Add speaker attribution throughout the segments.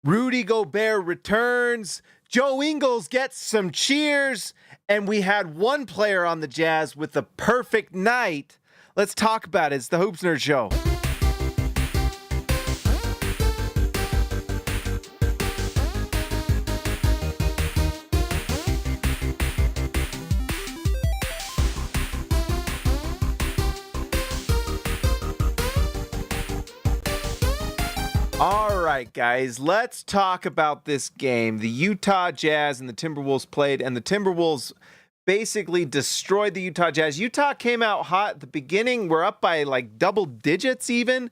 Speaker 1: Rudy Gobert returns. Joe Ingles gets some cheers. And we had one player on the Jazz with the perfect night. Let's talk about it. It's the Hoops Nerd Show. All right, guys, let's talk about this game. The Utah Jazz and the Timberwolves played, and the Timberwolves basically destroyed the Utah Jazz. Utah came out hot at the beginning. We're up by like double digits even,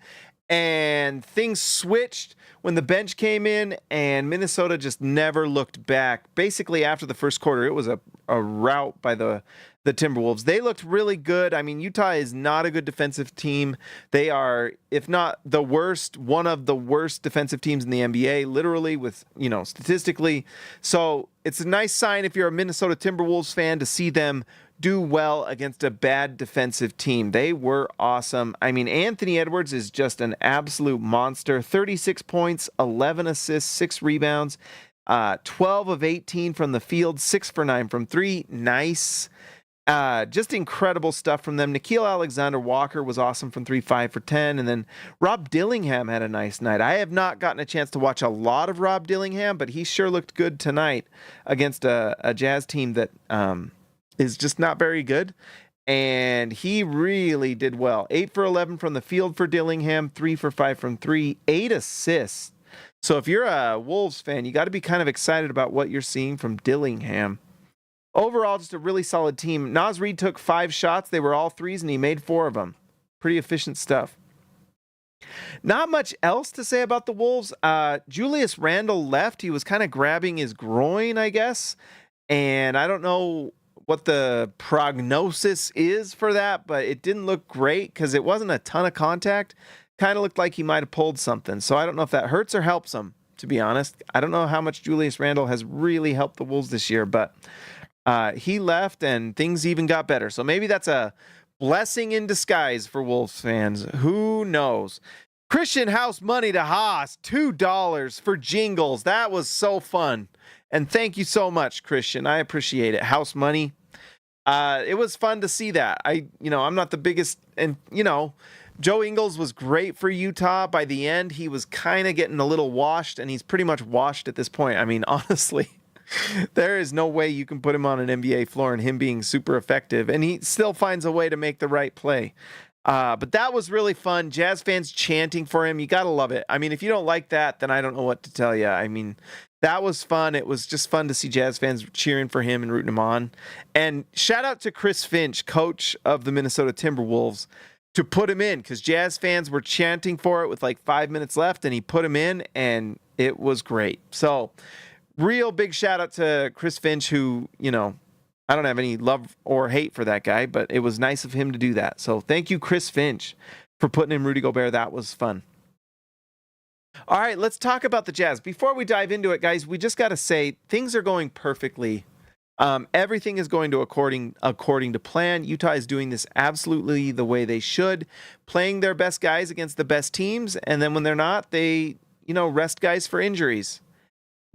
Speaker 1: and things switched when the bench came in, and Minnesota just never looked back. Basically, after the first quarter, it was a rout by the Timberwolves. They looked really good. I mean, Utah is not a good defensive team. They are, if not the worst, one of the worst defensive teams in the NBA, literally, with, statistically. So it's a nice sign if you're a Minnesota Timberwolves fan to see them do well against a bad defensive team. They were awesome. I mean, Anthony Edwards is just an absolute monster. 36 points, 11 assists, 6 rebounds, 12 of 18 from the field, 6 for 9 from 3. Nice. Just incredible stuff from them. Nickeil Alexander-Walker was awesome from 3, 5 for 10. And then Rob Dillingham had a nice night. I have not gotten a chance to watch a lot of Rob Dillingham, but he sure looked good tonight against a Jazz team that is just not very good. And he really did well. 8 for 11 from the field for Dillingham, 3 for 5 from 3, 8 assists. So if you're a Wolves fan, you got to be kind of excited about what you're seeing from Dillingham. Overall, just a really solid team. Naz Reid took 5 shots. They were all threes, and he made 4 of them. Pretty efficient stuff. Not much else to say about the Wolves. Julius Randle left. He was kind of grabbing his groin, I guess. And I don't know what the prognosis is for that, but it didn't look great because it wasn't a ton of contact. Kind of looked like he might have pulled something. So I don't know if that hurts or helps him, to be honest. I don't know how much Julius Randle has really helped the Wolves this year, but he left and things even got better. So maybe that's a blessing in disguise for Wolves fans. Who knows? Christian House money to Haas, $2 for Jingles. That was so fun. And thank you so much, Christian. I appreciate it. House money. It was fun to see that. I'm not the biggest, and Joe Ingles was great for Utah. By the end, he was kind of getting a little washed, and he's pretty much washed at this point. I mean, honestly, there is no way you can put him on an NBA floor and him being super effective, and he still finds a way to make the right play. But that was really fun. Jazz fans chanting for him. You got to love it. I mean, if you don't like that, then I don't know what to tell you. I mean, that was fun. It was just fun to see Jazz fans cheering for him and rooting him on. And shout out to Chris Finch, coach of the Minnesota Timberwolves, to put him in, because Jazz fans were chanting for it with like 5 minutes left, and he put him in, and it was great. So real big shout out to Chris Finch, who, I don't have any love or hate for that guy, but it was nice of him to do that. So thank you, Chris Finch, for putting in Rudy Gobert. That was fun. All right, let's talk about the Jazz. Before we dive into it, guys, we just got to say things are going perfectly. Everything is going to according to plan. Utah is doing this absolutely the way they should, playing their best guys against the best teams, and then when they're not, they, rest guys for injuries.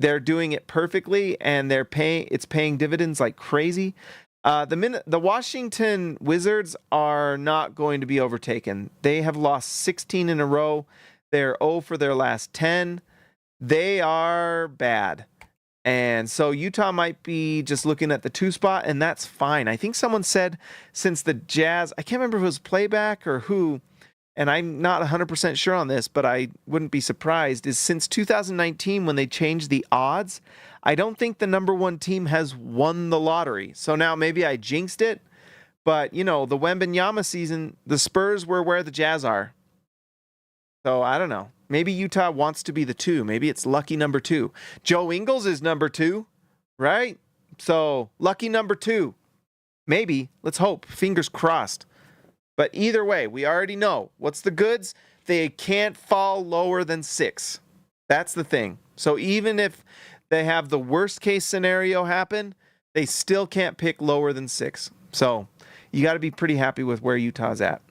Speaker 1: They're doing it perfectly, and it's paying dividends like crazy. The Washington Wizards are not going to be overtaken. They have lost 16 in a row. They're 0 for their last 10. They are bad. And so Utah might be just looking at the 2 spot, and that's fine. I think someone said since the Jazz, I can't remember if it was Playback or who, and I'm not 100% sure on this, but I wouldn't be surprised, is since 2019 when they changed the odds, I don't think the number 1 team has won the lottery. So now maybe I jinxed it, but, the Wembanyama season, the Spurs were where the Jazz are. So I don't know. Maybe Utah wants to be the 2. Maybe it's lucky number 2. Joe Ingles is number 2, right? So lucky number 2. Maybe. Let's hope. Fingers crossed. But either way, we already know. What's the goods? They can't fall lower than 6. That's the thing. So even if they have the worst case scenario happen, they still can't pick lower than 6. So you got to be pretty happy with where Utah's at.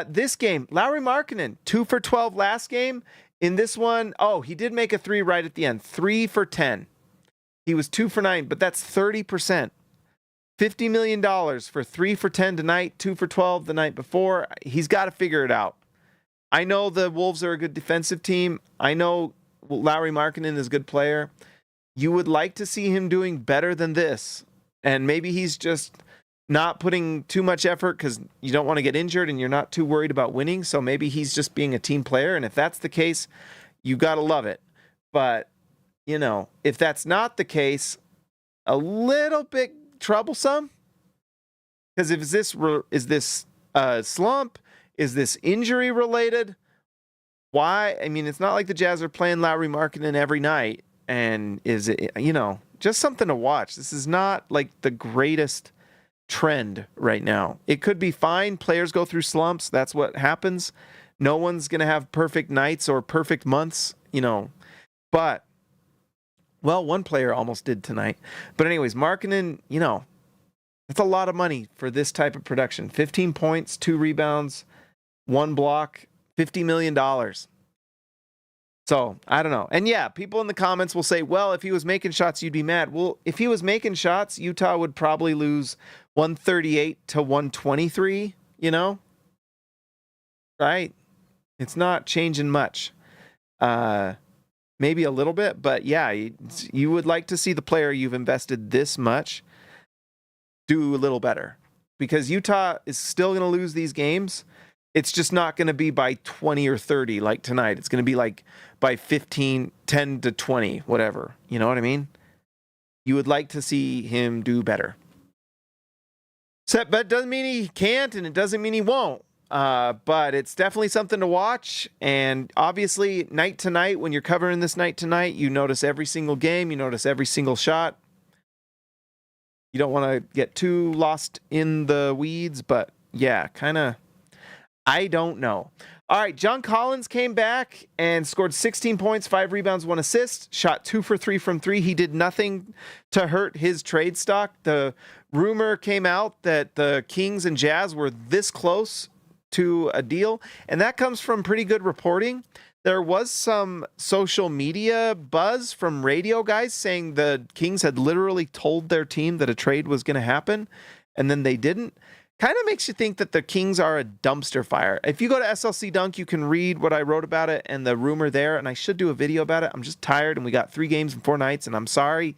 Speaker 1: This game, Lauri Markkanen, 2 for 12 last game. In this one, oh, he did make a three right at the end. 3 for 10. He was 2 for 9, but that's 30%. $50 million for 3 for 10 tonight, 2 for 12 the night before. He's got to figure it out. I know the Wolves are a good defensive team. I know Lauri Markkanen is a good player. You would like to see him doing better than this. And maybe he's just not putting too much effort because you don't want to get injured and you're not too worried about winning. So maybe he's just being a team player. And if that's the case, you got to love it. But, you know, if that's not the case, a little bit troublesome. Because if is this slump? Is this injury related? Why? I mean, it's not like the Jazz are playing Lauri Markkanen every night. And is it, you know, just something to watch. This is not like the greatest trend right now. It could be fine. Players go through slumps. That's what happens. No one's going to have perfect nights or perfect months, you know. But, well, one player almost did tonight. But anyways, Markkanen, you know, that's a lot of money for this type of production. 15 points, 2 rebounds, 1 block, $50 million. So, I don't know. And yeah, people in the comments will say, well, if he was making shots, you'd be mad. Well, if he was making shots, Utah would probably lose 138 to 123, you know? Right? It's not changing much. Maybe a little bit, but yeah, you would like to see the player you've invested this much do a little better. Because Utah is still going to lose these games. It's just not going to be by 20 or 30 like tonight. It's going to be like by 15, 10 to 20, whatever. You know what I mean? You would like to see him do better. So, but it doesn't mean he can't, and it doesn't mean he won't. But it's definitely something to watch. And obviously, night to night, when you're covering this night to night, you notice every single game. You notice every single shot. You don't want to get too lost in the weeds, but yeah, kind of. I don't know. All right, John Collins came back and scored 16 points, 5 rebounds, 1 assist, shot 2 for 3 from 3. He did nothing to hurt his trade stock. The rumor came out that the Kings and Jazz were this close to a deal, and that comes from pretty good reporting. There was some social media buzz from radio guys saying the Kings had literally told their team that a trade was going to happen, and then they didn't. Kind of makes you think that the Kings are a dumpster fire. If you go to SLC Dunk, you can read what I wrote about it and the rumor there, and I should do a video about it. I'm just tired, and we got 3 games in 4 nights, and I'm sorry.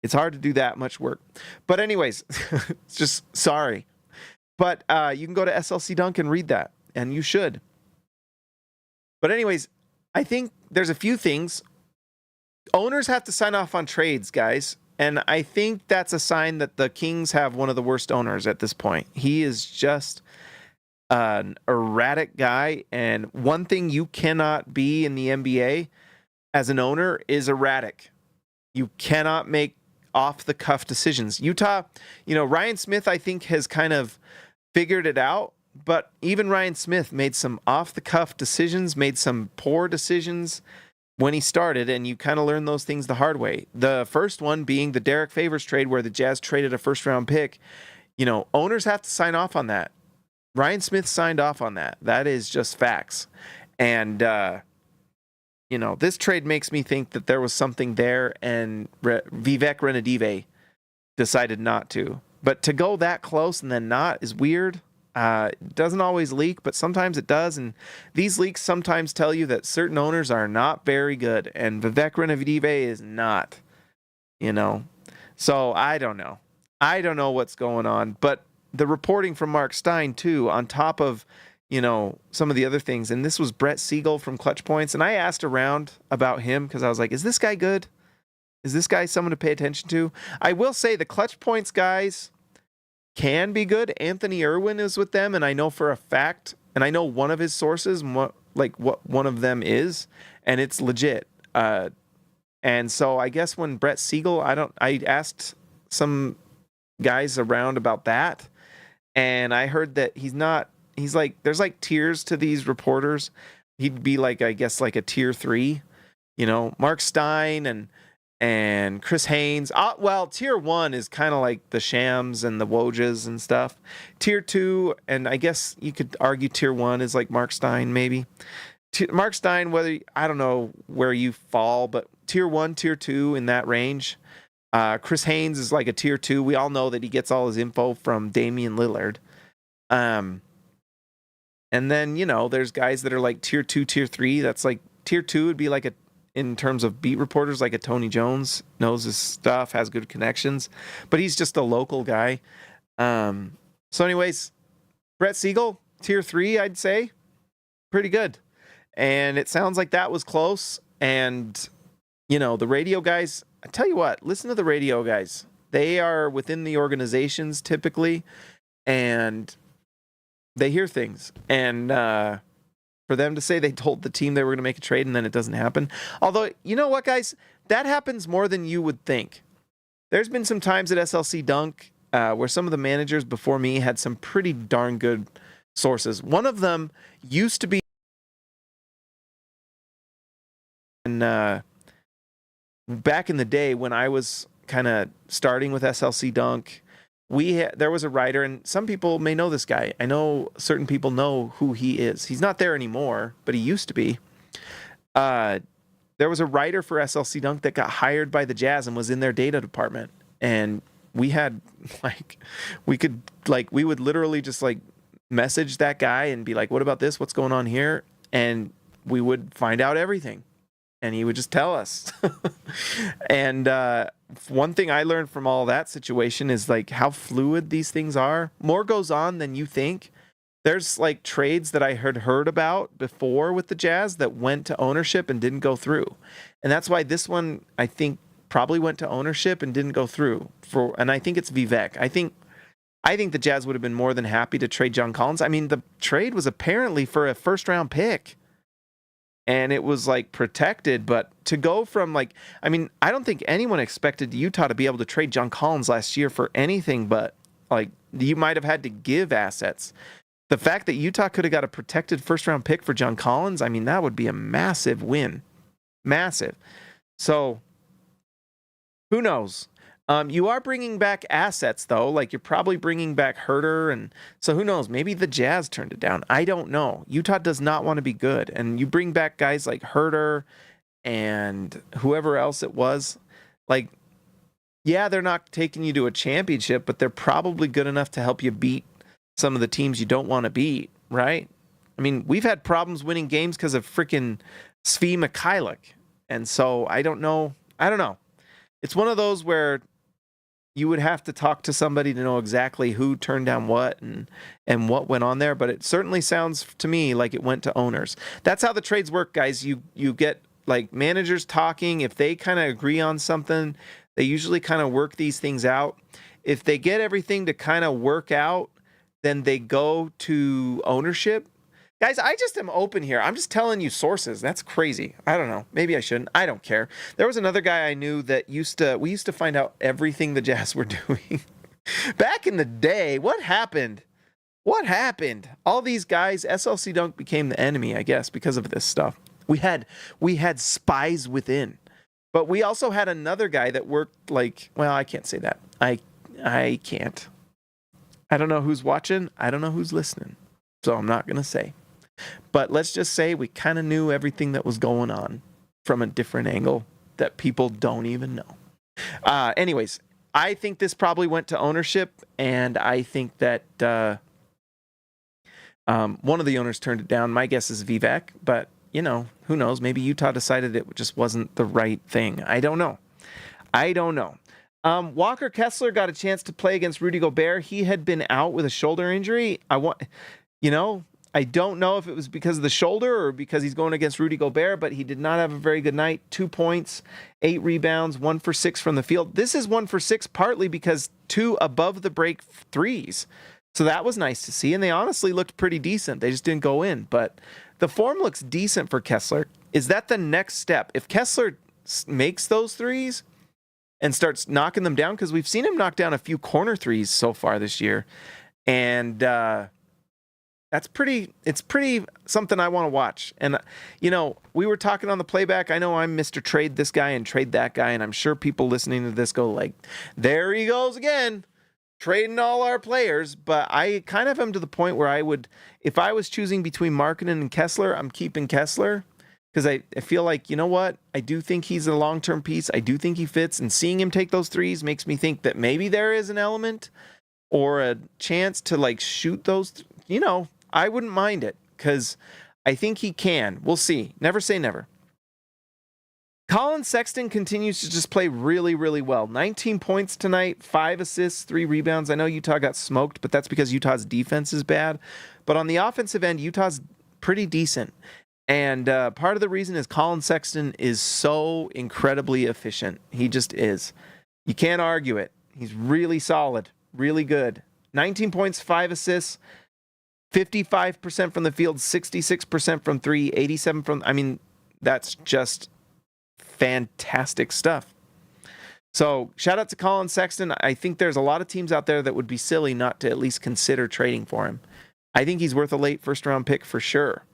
Speaker 1: It's hard to do that much work. But anyways, it's just sorry. But you can go to SLC Dunk and read that, and you should. But anyways, I think there's a few things. Owners have to sign off on trades, guys. And I think that's a sign that the Kings have one of the worst owners at this point. He is just an erratic guy. And one thing you cannot be in the NBA as an owner is erratic. You cannot make off-the-cuff decisions. Utah, you know, Ryan Smith, I think, has kind of figured it out. But even Ryan Smith made some off-the-cuff decisions, made some poor decisions when he started, and you kind of learn those things the hard way. The first one being the Derek Favors trade where the Jazz traded a first-round pick. You know, owners have to sign off on that. Ryan Smith signed off on that. That is just facts. And, you know, this trade makes me think that there was something there, and Vivek Ranadive decided not to. But to go that close and then not is weird. It doesn't always leak, but sometimes it does. And these leaks sometimes tell you that certain owners are not very good. And Vivek Ranadive is not, you know. So I don't know. I don't know what's going on. But the reporting from Mark Stein, too, on top of, you know, some of the other things. And this was Brett Siegel from Clutch Points. And I asked around about him because I was like, is this guy good? Is this guy someone to pay attention to? I will say the Clutch Points guys can be good. Anthony Irwin is with them, and I know for a fact, and I know one of his sources, what one of them is, and it's legit. And so I guess when Brett Siegel, I asked some guys around about that, and I heard that he's like, there's like tiers to these reporters. He'd be like, I guess, like a tier 3, you know, Mark Stein and Chris Haynes. Well, tier 1 is kind of like the Shams and the Wojs and stuff. Tier 2, and I guess you could argue tier 1 is like Mark Stein, maybe. Mark Stein, I don't know where you fall, but tier 1, tier 2 in that range. Chris Haynes is like a tier 2. We all know that he gets all his info from Damian Lillard. And then, there's guys that are like tier 2, tier 3. That's like tier 2 would be like in terms of beat reporters, like a Tony Jones, knows his stuff, has good connections, but he's just a local guy. So anyways, Brett Siegel, tier 3, I'd say. Pretty good. And it sounds like that was close. And, the radio guys, I tell you what, listen to the radio guys. They are within the organizations typically, and they hear things. And for them to say they told the team they were going to make a trade and then it doesn't happen. Although, you know what, guys? That happens more than you would think. There's been some times at SLC Dunk where some of the managers before me had some pretty darn good sources. One of them used to be back in the day when I was kind of starting with SLC Dunk. There was a writer, and some people may know this guy. I know certain people know who he is. He's not there anymore, but he used to be. There was a writer for SLC Dunk that got hired by the Jazz and was in their data department. And we had we would literally just message that guy and be like, what about this? What's going on here? And we would find out everything. And he would just tell us. And one thing I learned from all that situation is how fluid these things are. More goes on than you think. There's trades that I had heard about before with the Jazz that went to ownership and didn't go through. And that's why this one, I think, probably went to ownership and didn't go through. And I think it's Vivek. I think the Jazz would have been more than happy to trade John Collins. I mean, the trade was apparently for a first-round pick. And it was protected, but to go from I don't think anyone expected Utah to be able to trade John Collins last year for anything but you might have had to give assets. The fact that Utah could have got a protected first round pick for John Collins, that would be a massive win. Massive. So who knows? You are bringing back assets, though. You're probably bringing back Herter. And so who knows? Maybe the Jazz turned it down. I don't know. Utah does not want to be good. And you bring back guys like Herter and whoever else it was. Yeah, they're not taking you to a championship, but they're probably good enough to help you beat some of the teams you don't want to beat, right? We've had problems winning games because of freaking Svi Mikhailuk. And so I don't know. It's one of those where you would have to talk to somebody to know exactly who turned down what and what went on there. But it certainly sounds to me like it went to owners. That's how the trades work, guys. You get managers talking. If they kind of agree on something, they usually kind of work these things out. If they get everything to kind of work out, then they go to ownership. Guys, I just am open here. I'm just telling you sources. That's crazy. I don't know. Maybe I shouldn't. I don't care. There was another guy I knew that we used to find out everything the Jazz were doing. Back in the day, what happened? What happened? All these guys, SLC Dunk became the enemy, I guess, because of this stuff. We had spies within. But we also had another guy that worked well, I can't say that. I can't. I don't know who's watching. I don't know who's listening. So I'm not going to say. But let's just say we kind of knew everything that was going on from a different angle that people don't even know. Anyways, I think this probably went to ownership, and I think that one of the owners turned it down. My guess is Vivek, but, who knows? Maybe Utah decided it just wasn't the right thing. I don't know. Walker Kessler got a chance to play against Rudy Gobert. He had been out with a shoulder injury. I don't know if it was because of the shoulder or because he's going against Rudy Gobert, but he did not have a very good night. 2 points, 8 rebounds, 1 for 6 from the field. This is 1 for 6 partly because 2 above the break threes. So that was nice to see. And they honestly looked pretty decent. They just didn't go in. But the form looks decent for Kessler. Is that the next step? If Kessler makes those threes and starts knocking them down, because we've seen him knock down a few corner threes so far this year. And, it's pretty something I want to watch. And, we were talking on the playback. I know I'm Mr. Trade this guy and trade that guy. And I'm sure people listening to this go there he goes again. trading all our players, but I kind of am to the point where I would, if I was choosing between Markkanen and Kessler, I'm keeping Kessler because I feel like, you know what? I do think he's a long-term piece. I do think he fits, and seeing him take those threes makes me think that maybe there is an element or a chance to like shoot those, I wouldn't mind it because I think he can. We'll see. Never say never. Colin Sexton continues to just play really, really well. 19 points tonight, 5 assists, 3 rebounds. I know Utah got smoked, but that's because Utah's defense is bad. But on the offensive end, Utah's pretty decent. And part of the reason is Colin Sexton is so incredibly efficient. He just is. You can't argue it. He's really solid, really good. 19 points, 5 assists, 55% from the field, 66% from 3, 87 from... I mean, that's just... fantastic stuff. So shout out to Colin Sexton. I think there's a lot of teams out there that would be silly not to at least consider trading for him. I think he's worth a late first round pick for sure.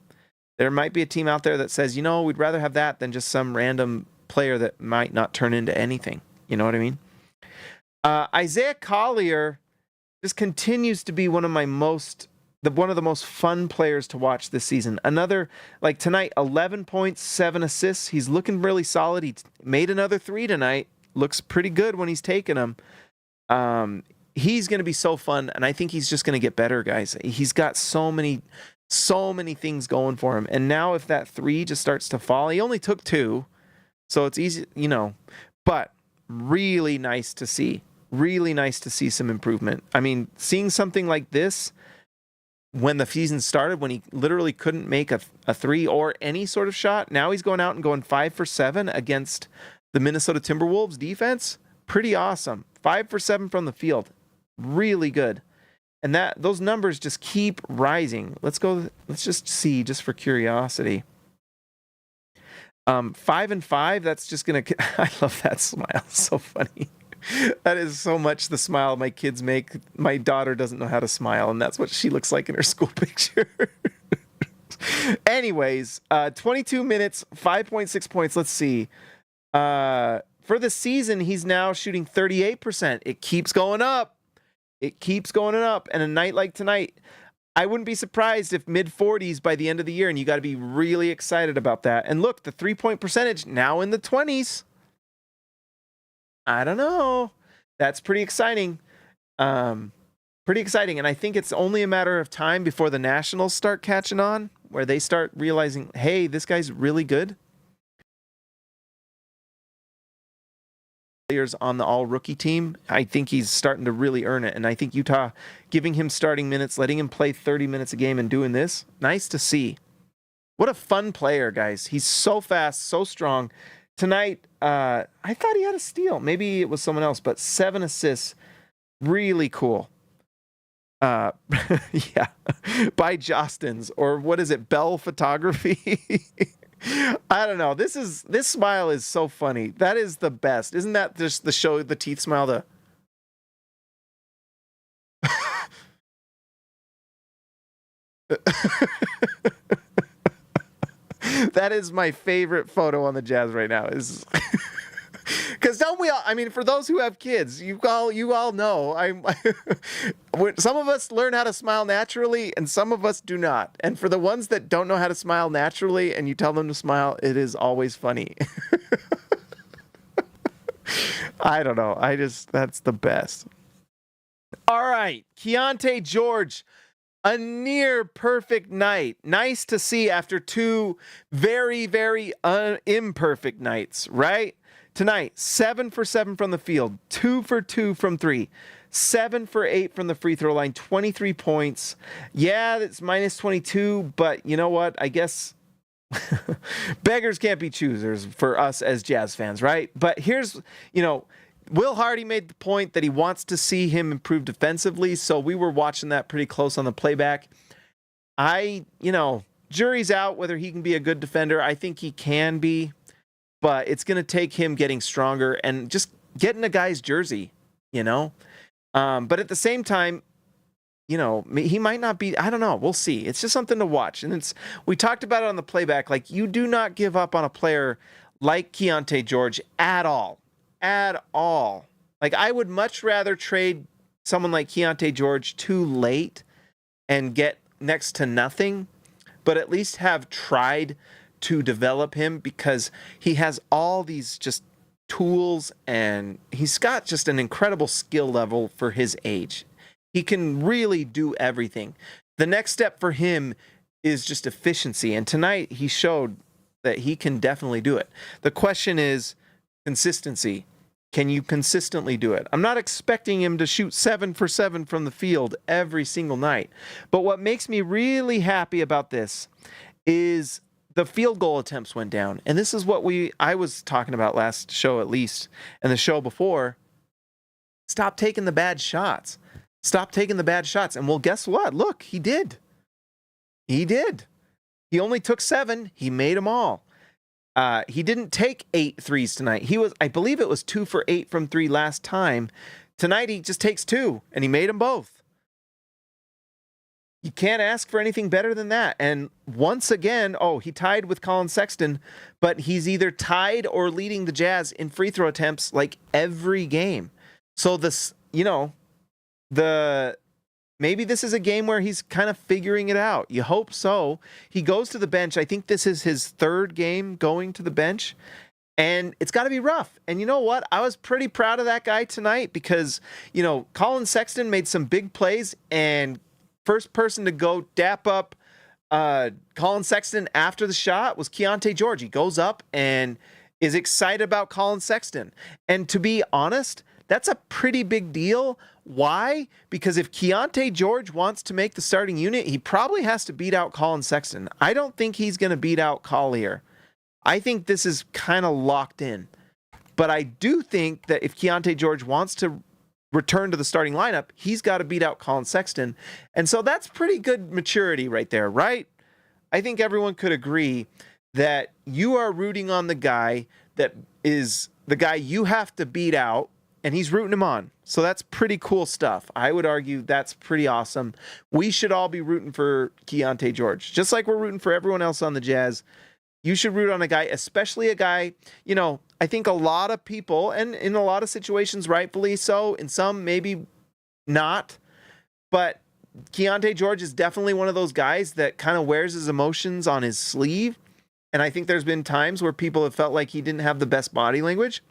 Speaker 1: There might be a team out there that says, we'd rather have that than just some random player that might not turn into anything. You know what I mean? Isaiah Collier just continues to be one of the most fun players to watch this season. Another, like tonight, 11 points, 7 assists. He's looking really solid. He made another 3 tonight. Looks pretty good when he's taking them. He's going to be so fun, and I think he's just going to get better, guys. He's got so many things going for him. And now if that 3 just starts to fall, he only took 2, so it's easy, but really nice to see. Really nice to see some improvement. I mean, seeing something like this when the season started, when he literally couldn't make a 3 or any sort of shot, now he's going out and going 5 for 7 against the Minnesota Timberwolves defense. Pretty awesome. 5 for 7 from the field. Really good. And those numbers just keep rising. Let's just see, just for curiosity. 5 and 5, that's just going to... I love that smile. So funny. That is so much the smile my kids make. My daughter doesn't know how to smile, and that's what she looks like in her school picture. Anyways, 22 minutes, 5.6 points. Let's see. For the season, he's now shooting 38%. It keeps going up. And a night like tonight, I wouldn't be surprised if mid-40s by the end of the year, and you got to be really excited about that. And look, the 3-point percentage now in the 20s. I don't know. That's pretty exciting. And I think it's only a matter of time before the Nationals start catching on, where they start realizing, hey, this guy's really good. Players on the all-rookie team, I think he's starting to really earn it. And I think Utah giving him starting minutes, letting him play 30 minutes a game and doing this, nice to see. What a fun player, guys. He's so fast, so strong. Tonight, I thought he had a steal. Maybe it was someone else, but 7 assists. Really cool. Yeah. By Jostens, or what is it, Bell Photography? I don't know. This smile is so funny. That is the best. Isn't that just the teeth smile? That is my favorite photo on the Jazz right now. Is because don't we all? I mean, for those who have kids, you all know. Some of us learn how to smile naturally, and some of us do not. And for the ones that don't know how to smile naturally, and you tell them to smile, it is always funny. I don't know. That's the best. All right, Keonte George. A near perfect night. Nice to see after 2 very, very imperfect nights, right? Tonight, 7 for 7 from the field, 2 for 2 from 3, 7 for 8 from the free throw line, 23 points. Yeah, it's minus 22, but you know what? I guess beggars can't be choosers for us as Jazz fans, right? But here's, Will Hardy made the point that he wants to see him improve defensively, so we were watching that pretty close on the playback. Jury's out whether he can be a good defender. I think he can be, but it's going to take him getting stronger and just getting a guy's jersey, But at the same time, he might not be, I don't know. We'll see. It's just something to watch. And we talked about it on the playback. Like, you do not give up on a player like Keonte George at all. At all. Like, I would much rather trade someone like Keonte George too late and get next to nothing, but at least have tried to develop him, because he has all these just tools and he's got just an incredible skill level for his age. He can really do everything. The next step for him is just efficiency. And tonight he showed that he can definitely do it. The question is consistency. Can you consistently do it? I'm not expecting him to shoot 7 for 7 from the field every single night. But what makes me really happy about this is the field goal attempts went down. And this is what I was talking about last show, at least, and the show before. Stop taking the bad shots. Stop taking the bad shots. And well, guess what? Look, he did. He did. He only took 7. He made them all. He didn't take 8 threes tonight. I believe it was 2 for 8 from 3 last time. Tonight he just takes 2, and he made them both. You can't ask for anything better than that. And once again, he tied with Colin Sexton, but he's either tied or leading the Jazz in free throw attempts like every game. So maybe this is a game where he's kind of figuring it out. You hope so. He goes to the bench. I think this is his 3rd game going to the bench, and it's got to be rough. And you know what? I was pretty proud of that guy tonight because, Colin Sexton made some big plays, and first person to go dap up Colin Sexton after the shot was Keonte George. He goes up and is excited about Colin Sexton. And to be honest, that's a pretty big deal. Why? Because if Keonte George wants to make the starting unit, he probably has to beat out Colin Sexton. I don't think he's going to beat out Collier. I think this is kind of locked in. But I do think that if Keonte George wants to return to the starting lineup, he's got to beat out Colin Sexton. And so that's pretty good maturity right there, right? I think everyone could agree that you are rooting on the guy that is the guy you have to beat out, and he's rooting him on. So that's pretty cool stuff. I would argue that's pretty awesome. We should all be rooting for Keonte George. Just like we're rooting for everyone else on the Jazz, you should root on a guy, especially a guy, I think a lot of people, and in a lot of situations, rightfully so, in some maybe not, but Keonte George is definitely one of those guys that kind of wears his emotions on his sleeve. And I think there's been times where people have felt like he didn't have the best body language.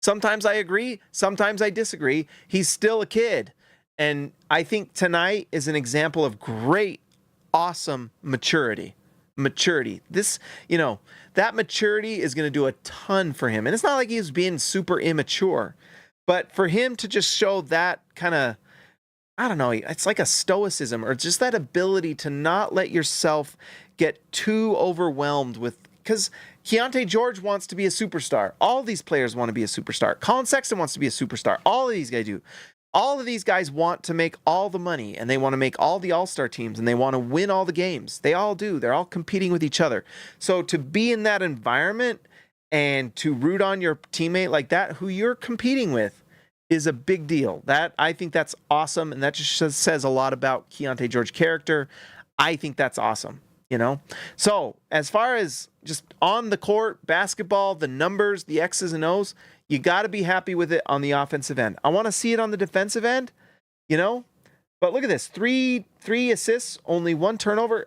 Speaker 1: Sometimes I agree. Sometimes I disagree. He's still a kid. And I think tonight is an example of great, awesome maturity. This, that maturity is going to do a ton for him. And it's not like he's being super immature, but for him to just show that kind of, I don't know, it's like a stoicism or just that ability to not let yourself get too overwhelmed with, because Keonte George wants to be a superstar. All these players want to be a superstar. Colin Sexton wants to be a superstar. All of these guys do. All of these guys want to make all the money, and they want to make all the all-star teams, and they want to win all the games. They all do. They're all competing with each other. So to be in that environment and to root on your teammate like that, who you're competing with, is a big deal. I think that's awesome, and that just says a lot about Keonte George's character. I think that's awesome. So as far as just on the court, basketball, the numbers, the X's and O's, you got to be happy with it on the offensive end. I want to see it on the defensive end, but look at this, three assists, only 1 turnover.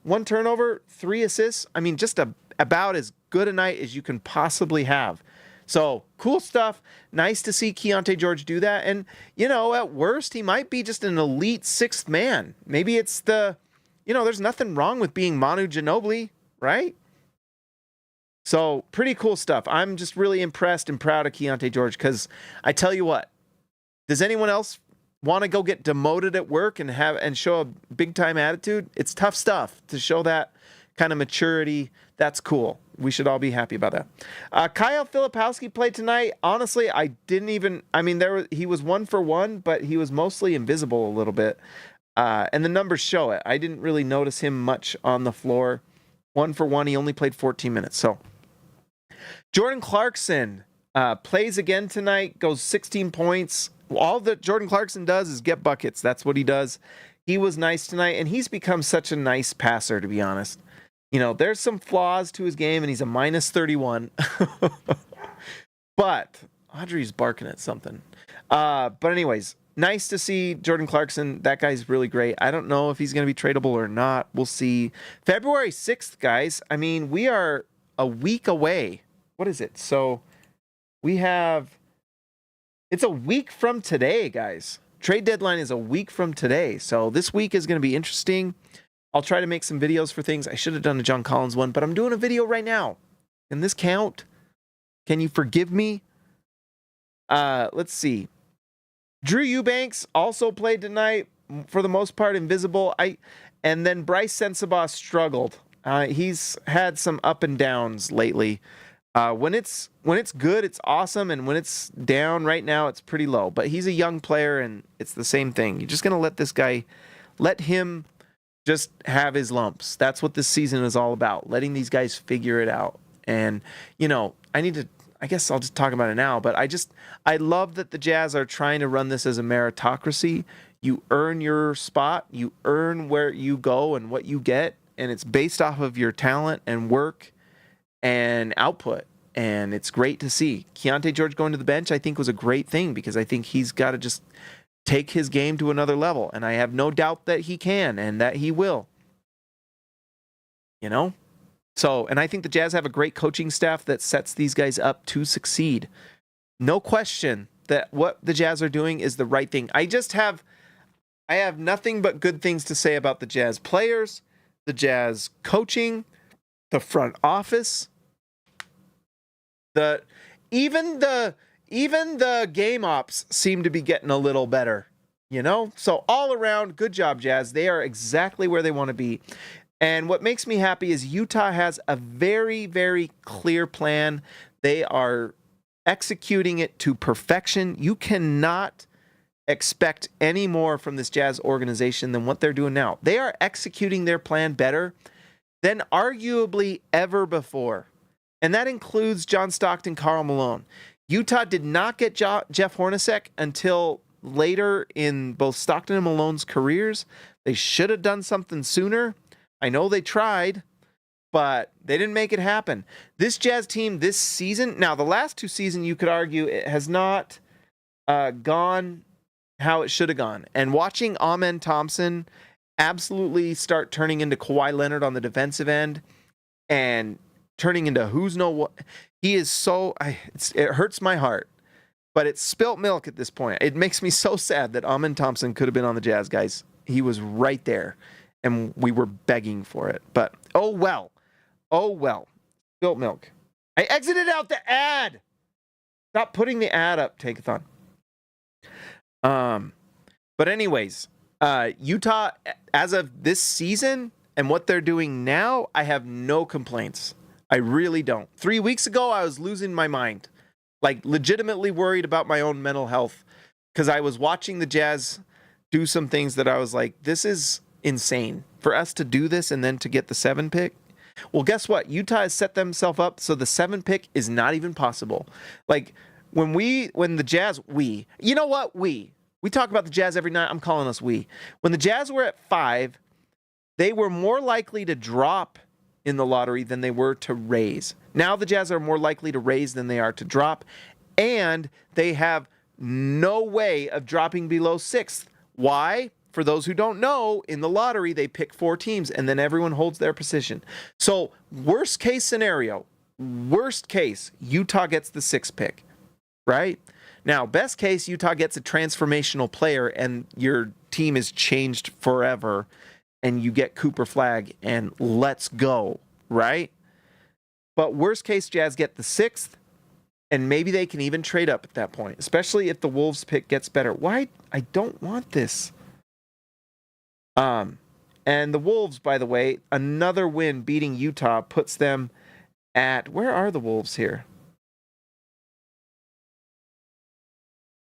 Speaker 1: One turnover, 3 assists. Just about as good a night as you can possibly have. So cool stuff. Nice to see Keonte George do that. And, at worst, he might be just an elite 6th man. Maybe it's there's nothing wrong with being Manu Ginobili, right? So pretty cool stuff. I'm just really impressed and proud of Keonte George because I tell you what, does anyone else want to go get demoted at work and show a big time attitude? It's tough stuff to show that kind of maturity. That's cool. We should all be happy about that. Kyle Filipowski played tonight. Honestly, I didn't even. He was 1 for 1, but he was mostly invisible a little bit. And the numbers show it. I didn't really notice him much on the floor. 1 for 1. He only played 14 minutes. So Jordan Clarkson plays again tonight, goes 16 points. All that Jordan Clarkson does is get buckets. That's what he does. He was nice tonight, and he's become such a nice passer, to be honest. There's some flaws to his game, and he's a -31. But Audrey's barking at something. But anyways, nice to see Jordan Clarkson. That guy's really great. I don't know if he's going to be tradable or not. We'll see. February 6th, guys. I mean, we are a week away. What is it? So it's a week from today, guys. Trade deadline is a week from today. So this week is going to be interesting. I'll try to make some videos for things. I should have done a John Collins one, but I'm doing a video right now. Can this count? Can you forgive me? Let's see. Drew Eubanks also played tonight, for the most part invisible. And then Bryce Sensabaugh struggled. He's had some up and downs lately. When it's good, it's awesome, and when it's down right now, it's pretty low. But he's a young player, and it's the same thing. You're just gonna let him just have his lumps. That's what this season is all about, letting these guys figure it out. And, I guess I'll just talk about it now, but I love that the Jazz are trying to run this as a meritocracy. You earn your spot, you earn where you go and what you get, and it's based off of your talent and work and output. And it's great to see. Keonte George going to the bench, I think, was a great thing, because I think he's got to just take his game to another level. And I have no doubt that he can and that he will. So, and I think the Jazz have a great coaching staff that sets these guys up to succeed. No question that what the Jazz are doing is the right thing. I have nothing but good things to say about the Jazz players, the Jazz coaching, the front office, even the game ops seem to be getting a little better, So all around, good job, Jazz. They are exactly where they want to be. And what makes me happy is Utah has a very, very clear plan. They are executing it to perfection. You cannot expect any more from this Jazz organization than what they're doing now. They are executing their plan better than arguably ever before. And that includes John Stockton, Karl Malone. Utah did not get Jeff Hornacek until later in both Stockton and Malone's careers. They should have done something sooner. I know they tried, but they didn't make it happen. This Jazz team this season, now the last two seasons, you could argue it has not gone how it should have gone. And watching Amen Thompson absolutely start turning into Kawhi Leonard on the defensive end and turning into who's no what, he is so, it hurts my heart. But it's spilt milk at this point. It makes me so sad that Amen Thompson could have been on the Jazz, guys. He was right there. And we were begging for it. But, oh well. Spilt milk. I exited out the ad. Stop putting the ad up, Tankathon. But anyways, Utah, as of this season and what they're doing now, I have no complaints. I really don't. 3 weeks ago, I was losing my mind. Like, legitimately worried about my own mental health. Because I was watching the Jazz do some things that I was like, this is insane for us to do this and then to get the 7 pick. Well, guess what? Utah has set themselves up so the 7 pick is not even possible. Like when the Jazz, we talk about the Jazz every night. I'm calling us we. When the Jazz were at 5, they were more likely to drop in the lottery than they were to raise. Now the Jazz are more likely to raise than they are to drop, and they have no way of dropping below 6th. Why? For those who don't know, in the lottery, they pick 4 teams, and then everyone holds their position. So worst case scenario, Utah gets the 6th pick, right? Now, best case, Utah gets a transformational player, and your team is changed forever, and you get Cooper Flagg, and let's go, right? But worst case, Jazz get the 6th, and maybe they can even trade up at that point, especially if the Wolves pick gets better. Why? I don't want this. And the Wolves, by the way, another win beating Utah puts them at, where are the Wolves here?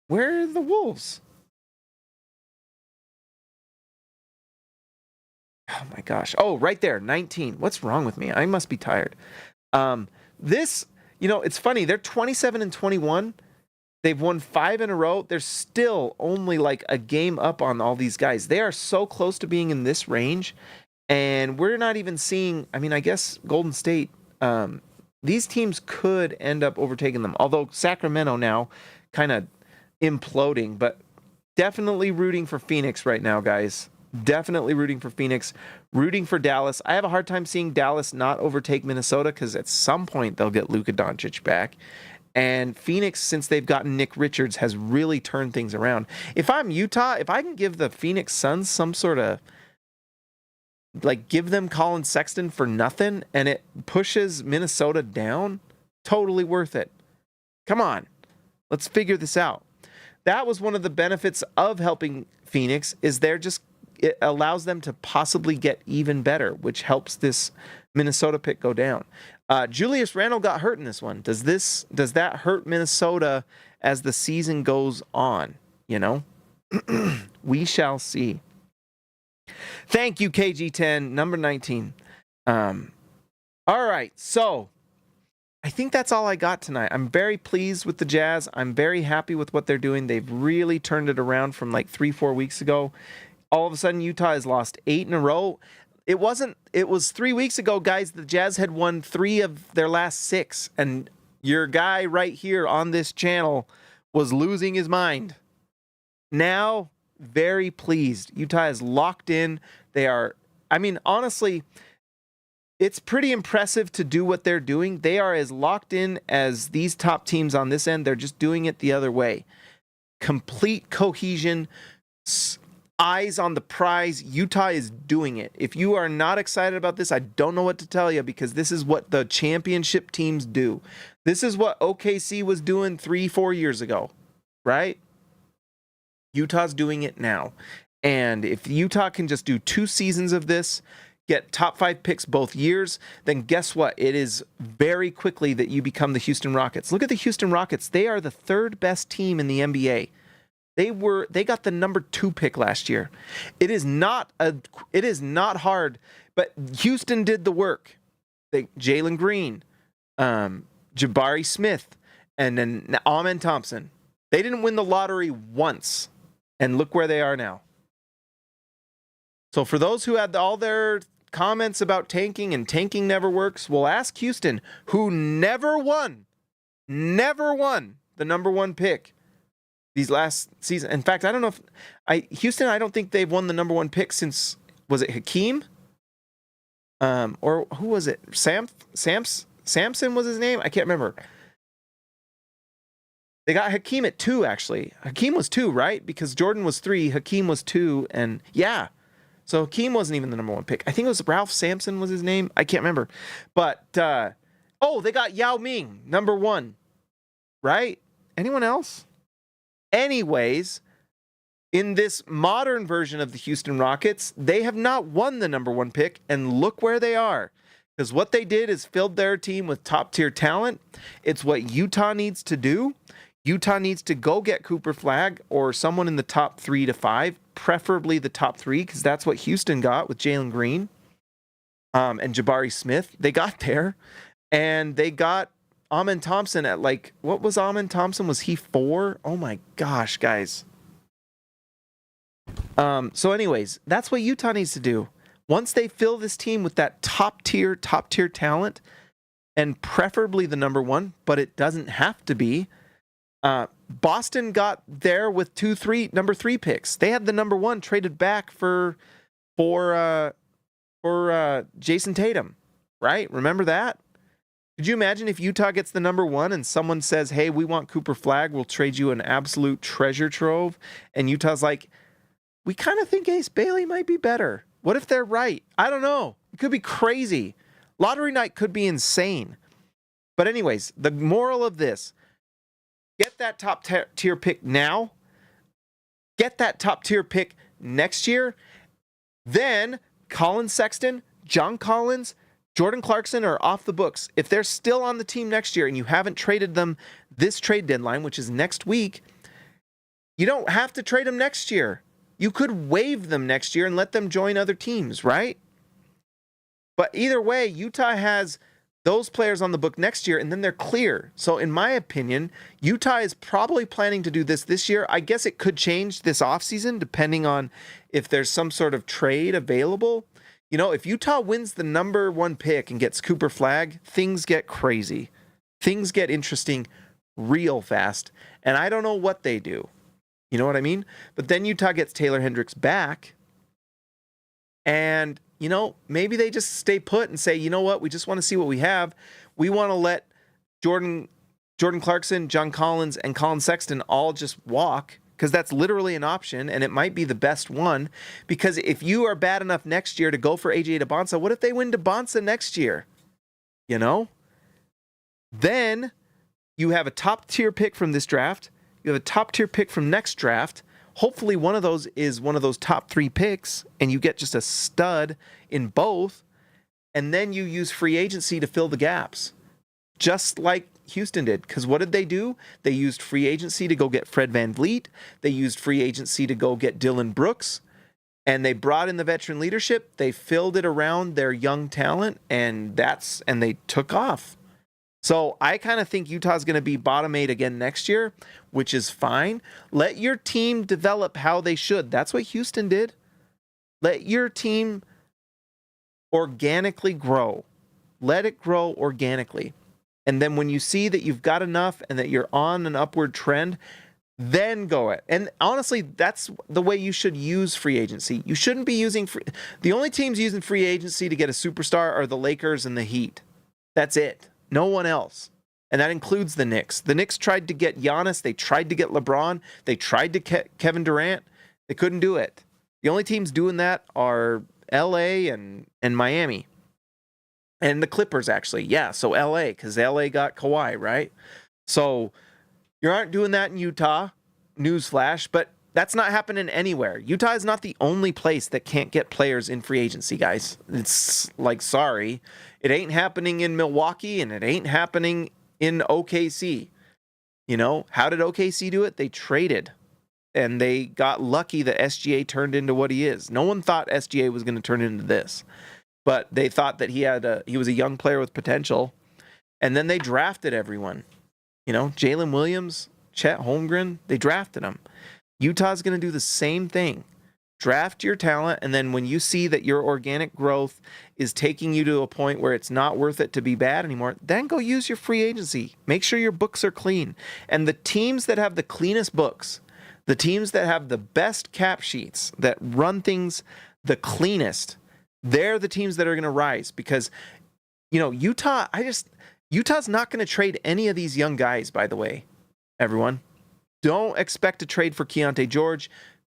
Speaker 1: Where are the Wolves? Oh my gosh. Oh, right there, 19. What's wrong with me? I must be tired. It's funny. They're 27-21. They've won 5 in a row. They're still only like a game up on all these guys. They are so close to being in this range. And we're not even seeing, I guess Golden State, these teams could end up overtaking them. Although Sacramento now kind of imploding, but definitely rooting for Phoenix right now, guys. Definitely rooting for Phoenix, rooting for Dallas. I have a hard time seeing Dallas not overtake Minnesota because at some point they'll get Luka Doncic back. And Phoenix, since they've gotten Nick Richards, has really turned things around. If I'm Utah, if I can give the Phoenix Suns some sort of, like, give them Colin Sexton for nothing and it pushes Minnesota down, totally worth it. Come on, let's figure this out. That was one of the benefits of helping Phoenix, is it allows them to possibly get even better, which helps this Minnesota pick go down. Julius Randle got hurt in this one. Does that hurt Minnesota as the season goes on? You know, we shall see. Thank you, KG10, number 19. All right, so I think that's all I got tonight. I'm very pleased with the Jazz. I'm very happy with what they're doing. They've really turned it around from like 3-4 weeks ago. All of a sudden, Utah has lost 8 in a row. It was 3 weeks ago, guys. The Jazz had won 3 of their last 6. And your guy right here on this channel was losing his mind. Now, very pleased. Utah is locked in. Honestly, it's pretty impressive to do what they're doing. They are as locked in as these top teams on this end. They're just doing it the other way. Complete cohesion, eyes on the prize. Utah is doing it. If you are not excited about this, I don't know what to tell you, because this is what the championship teams do. This is what OKC was doing 3-4 years ago, right? Utah's doing it now. And if Utah can just do 2 seasons of this, get top 5 picks both years, then guess what? It is very quickly that you become the Houston Rockets. Look at the Houston Rockets. They are the 3rd best team in the NBA. They got the number 2 pick last year. It is not hard, but Houston did the work. Jalen Green, Jabari Smith, and then Amen Thompson. They didn't win the lottery once, and look where they are now. So for those who had all their comments about tanking and tanking never works, we'll ask Houston, who never won the number 1 pick these last season. In fact, I don't know if Houston, I don't think they've won the number 1 pick since, was it Hakeem? Or who was it? Samson was his name? I can't remember. They got Hakeem at 2, actually. Hakeem was 2, right? Because Jordan was 3, Hakeem was 2, and yeah. So Hakeem wasn't even the number 1 pick. I think it was Ralph Sampson was his name. I can't remember. But, they got Yao Ming, number 1, right? Anyone else? Anyways, in this modern version of the Houston Rockets, they have not won the number 1 pick, and look where they are. Because what they did is filled their team with top-tier talent. It's what Utah needs to do. Utah needs to go get Cooper Flagg or someone in the top 3 to 5, preferably the top 3, because that's what Houston got with Jalen Green and Jabari Smith. They got there, and they got Amen Thompson at, like, what was Amen Thompson? Was he 4? Oh my gosh, guys. So anyways, that's what Utah needs to do. Once they fill this team with that top tier talent, and preferably the number 1, but it doesn't have to be. Boston got there with number 3 picks. They had the number 1 traded back for Jason Tatum, right? Remember that? Could you imagine if Utah gets the number 1 and someone says, hey, we want Cooper Flagg, we'll trade you an absolute treasure trove, and Utah's like, we kind of think Ace Bailey might be better. What if they're right? I don't know. It could be crazy. Lottery night could be insane. But anyways, the moral of this, get that top tier pick now. Get that top tier pick next year. Then Colin Sexton, John Collins, Jordan Clarkson are off the books. If they're still on the team next year and you haven't traded them this trade deadline, which is next week, you don't have to trade them next year. You could waive them next year and let them join other teams, right? But either way, Utah has those players on the book next year, and then they're clear. So in my opinion, Utah is probably planning to do this year. I guess it could change this offseason depending on if there's some sort of trade available. You know, if Utah wins the number 1 pick and gets Cooper Flagg, things get crazy. Things get interesting real fast. And I don't know what they do. You know what I mean? But then Utah gets Taylor Hendricks back. And, you know, maybe they just stay put and say, you know what? We just want to see what we have. We want to let Jordan Clarkson, John Collins, and Colin Sexton all just walk, because that's literally an option, and it might be the best one. Because if you are bad enough next year to go for AJ DeBonsa, what if they win DeBonsa next year? You know? Then you have a top-tier pick from this draft. You have a top-tier pick from next draft. Hopefully one of those is one of those top 3 picks, and you get just a stud in both. And then you use free agency to fill the gaps, just like Houston did. Because what did they do? They used free agency to go get Fred VanVleet. They used free agency to go get Dylan Brooks. And they brought in the veteran leadership. They filled it around their young talent, and they took off. So I kind of think Utah's going to be bottom 8 again next year, which is fine. Let your team develop how they should. That's what Houston did. Let your team organically grow. Let it grow organically. And then when you see that you've got enough and that you're on an upward trend, then go it. And honestly, that's the way you should use free agency. You shouldn't be using the only teams using free agency to get a superstar are the Lakers and the Heat. That's it. No one else. And that includes the Knicks. The Knicks tried to get Giannis. They tried to get LeBron. They tried to get Kevin Durant. They couldn't do it. The only teams doing that are LA and Miami. And the Clippers, actually. Yeah, so LA, because LA got Kawhi, right? So you aren't doing that in Utah. Newsflash. But that's not happening anywhere. Utah is not the only place that can't get players in free agency, guys. It's like, sorry. It ain't happening in Milwaukee, and it ain't happening in OKC. You know, how did OKC do it? They traded. And they got lucky that SGA turned into what he is. No one thought SGA was going to turn into this. But they thought that he was a young player with potential. And then they drafted everyone. You know, Jalen Williams, Chet Holmgren, they drafted them. Utah's going to do the same thing. Draft your talent, and then when you see that your organic growth is taking you to a point where it's not worth it to be bad anymore, then go use your free agency. Make sure your books are clean. And the teams that have the cleanest books, the teams that have the best cap sheets, that run things the cleanest, they're the teams that are going to rise. Because, you know, Utah's not going to trade any of these young guys, by the way, everyone. Don't expect to trade for Keonte George.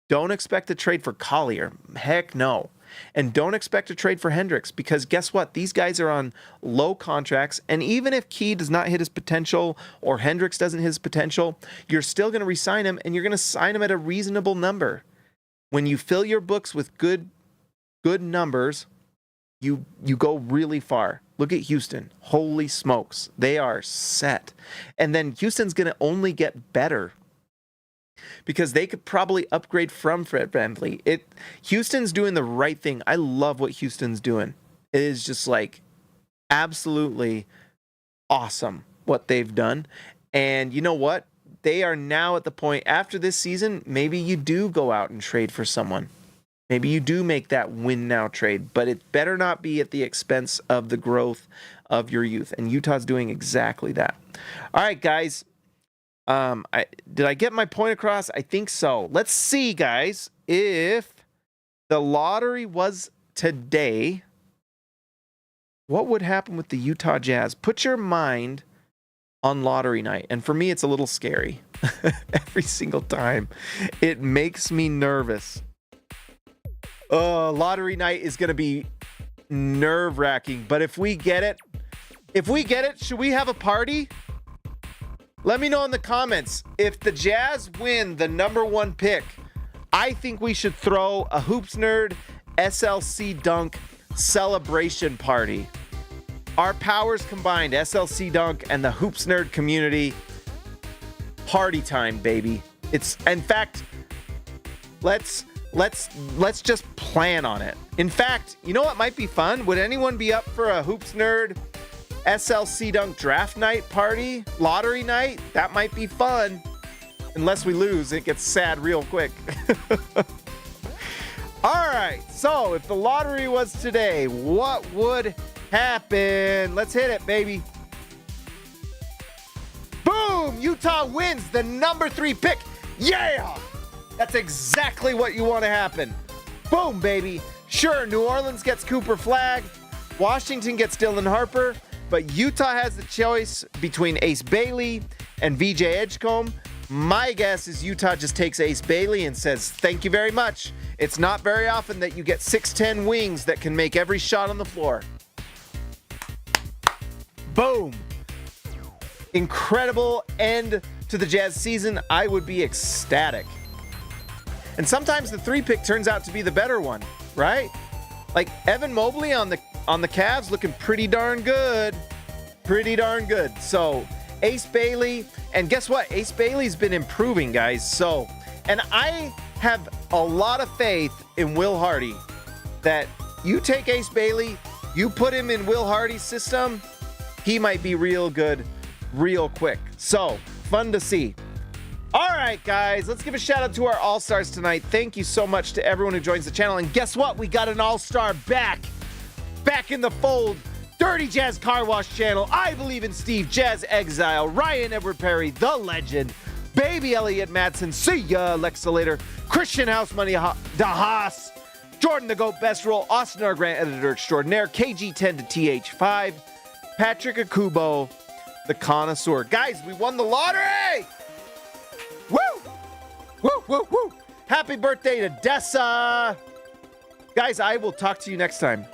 Speaker 1: Don't expect to trade for Collier. Heck no. And don't expect to trade for Hendricks, because guess what? These guys are on low contracts. And even if Key does not hit his potential or Hendricks doesn't hit his potential, you're still going to re-sign him, and you're going to sign him at a reasonable number. When you fill your books with good numbers, you go really far. Look at Houston. Holy smokes. They are set. And then Houston's going to only get better, because they could probably upgrade from Fred VanVleet. Houston's doing the right thing. I love what Houston's doing. It is just like absolutely awesome what they've done. And you know what? They are now at the point after this season, maybe you do go out and trade for someone. Maybe you do make that win now trade, but it better not be at the expense of the growth of your youth. And Utah's doing exactly that. All right, guys. Did I get my point across? I think so. Let's see, guys, if the lottery was today, what would happen with the Utah Jazz? Put your mind on lottery night. And for me, it's a little scary. Every single time. It makes me nervous. Lottery night is going to be nerve-wracking. But if we get it, should we have a party? Let me know in the comments. If the Jazz win the number 1 pick, I think we should throw a Hoops Nerd SLC Dunk celebration party. Our powers combined, SLC Dunk and the Hoops Nerd community. Party time, baby. It's, in fact, let's just plan on it. In fact, you know what might be fun? Would anyone be up for a Hoops Nerd SLC Dunk draft night party, lottery night? That might be fun. Unless we lose, it gets sad real quick. All right, so if the lottery was today, what would happen? Let's hit it, baby. Boom! Utah wins the number 3 pick. Yeah! That's exactly what you want to happen. Boom, baby. Sure, New Orleans gets Cooper Flagg. Washington gets Dylan Harper. But Utah has the choice between Ace Bailey and VJ Edgecombe. My guess is Utah just takes Ace Bailey and says, thank you very much. It's not very often that you get 6'10 wings that can make every shot on the floor. Boom. Incredible end to the Jazz season. I would be ecstatic. And sometimes the 3 pick turns out to be the better one, right? Like Evan Mobley on the Cavs looking pretty darn good. Pretty darn good. So Ace Bailey, and guess what? Ace Bailey's been improving, guys. So, and I have a lot of faith in Will Hardy that you take Ace Bailey, you put him in Will Hardy's system, he might be real good real quick. So, fun to see. All right, guys, let's give a shout out to our All-Stars tonight. Thank you so much to everyone who joins the channel. And guess what? We got an All-Star back in the fold. Dirty Jazz Car Wash channel. I Believe in Steve, Jazz Exile, Ryan Edward Perry, The Legend, Baby Elliott Madsen, see ya, Alexa later, Christian House Money DeHaas, Jordan the Goat Best Roll, Austin R. Grant Editor Extraordinaire, KG10 to TH5, Patrick Akubo, The Connoisseur. Guys, we won the lottery! Woo! Woo, woo, woo! Happy birthday to Dessa! Guys, I will talk to you next time.